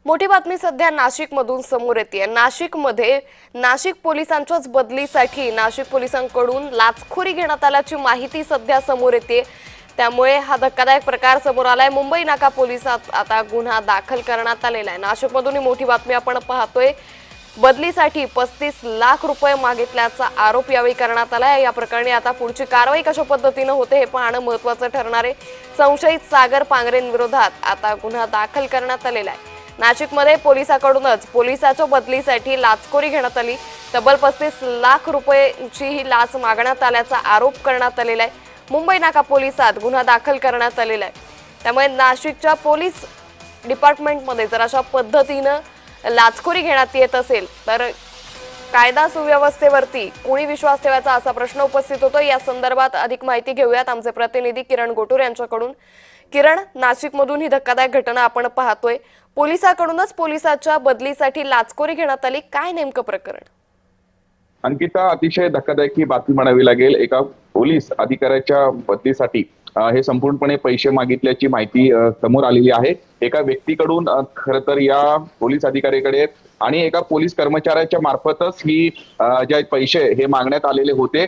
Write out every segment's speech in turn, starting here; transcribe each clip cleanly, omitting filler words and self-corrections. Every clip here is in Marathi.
मोठी बातमी सध्या नाशिकमधून समोर येते। नाशिकमध्ये नाशिक पोलिसांच्याच बदलीसाठी नाशिक पोलिसांकडून लाचखोरी घेण्यात आल्याची माहिती सध्या समोर येते। त्यामुळे हा धक्कादायक प्रकार समोर आलाय। मुंबई नाका पोलिसात आता गुन्हा दाखल करण्यात आलेला आहे। नाशिकमधून ही मोठी बातमी आपण पाहतोय। बदलीसाठी 35 लाख रुपये मागितल्याचा आरोप यावेळी करण्यात आलाय। या प्रकरणी आता पुढची कारवाई कशा पद्धतीने होते हे पाहणं महत्त्वाचं ठरणार आहे। संशयित सागर पांगरेंविरोधात आता गुन्हा दाखल करण्यात आलेला आहे। नाशिकमध्ये पोलिसांकडूनच पोलिसाच्या बदलीसाठी लाचखोरी घेण्यात आली। तब्बल 35 लाख रुपयांची ही लाच मागण्यात आल्याचा आरोप करण्यात आलेला आहे। मुंबई नाका पोलिसात गुन्हा दाखल करण्यात आलेला आहे। त्यामुळे नाशिकच्या पोलीस डिपार्टमेंटमध्ये जर अशा पद्धतीने लाचखोरी घेण्यात येत असेल तर कायदा सुव्यवस्थेवरती कोणी विश्वास ठेवायचा असा प्रश्न उपस्थित होतो। या संदर्भात अधिक माहिती घेऊयात आमचे प्रतिनिधी किरण गोटूर यांच्याकडून। किरण, नाशिकमधून ही धक्कादायक घटना आपण पाहतोय। पोलिसांकडूनच पोलिसाच्या बदलीसाठी लाचखोरी घेण्यात आली, काय नेमकं प्रकरण? अंकिता, अतिशय धक्कादायक ही बातमी म्हणावी लागेल। एका पोलीस अधिकाऱ्याच्या बदलीसाठी हे संपूर्णपणे पैसे मागितल्याची माहिती समोर आलेली आहे। एका व्यक्तीकडून खरं तर या पोलीस अधिकाऱ्याकडे आणि एका पोलीस कर्मचाऱ्याच्या मार्फतच ही जे पैसे हे मागण्यात आलेले होते।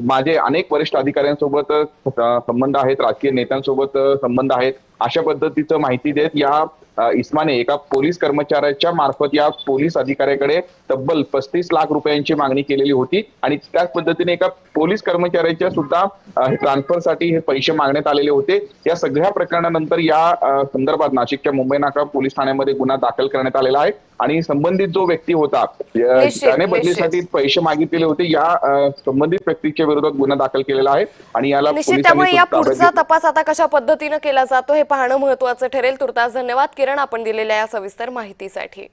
माझे अनेक वरिष्ठ अधिकाऱ्यांसोबत संबंध आहेत, राजकीय नेत्यांसोबत संबंध आहेत, अशा पद्धतीचं माहिती देत या इस्माने एका पोलीस कर्मचाऱ्याच्या मार्फत या पोलीस अधिकाऱ्याकडे तब्बल 35 लाख रुपयांची मागणी केलेली होती। आणि त्याच पद्धतीने एका पोलीस कर्मचाऱ्याच्या सुद्धा ट्रान्सफरसाठी हे पैसे मागण्यात आलेले होते। या सगळ्या प्रकरणानंतर या संदर्भात नाशिकच्या मुंबई नाका पोलीस ठाण्यामध्ये गुन्हा दाखल करण्यात आलेला आहे। आणि संबंधित जो व्यक्ती होता त्याने बदलीसाठी पैसे मागितलेले होते, या संबंधित व्यक्तीच्या विरोधात गुन्हा दाखल केलेला आहे। आणि याला त्यामुळे या पुढचा तपास आता कशा पद्धतीने केला जातो हे पाहणं महत्त्वाचं ठरेल। तुर्तास धन्यवाद किरण, आपण दिलेल्या या सविस्तर माहितीसाठी।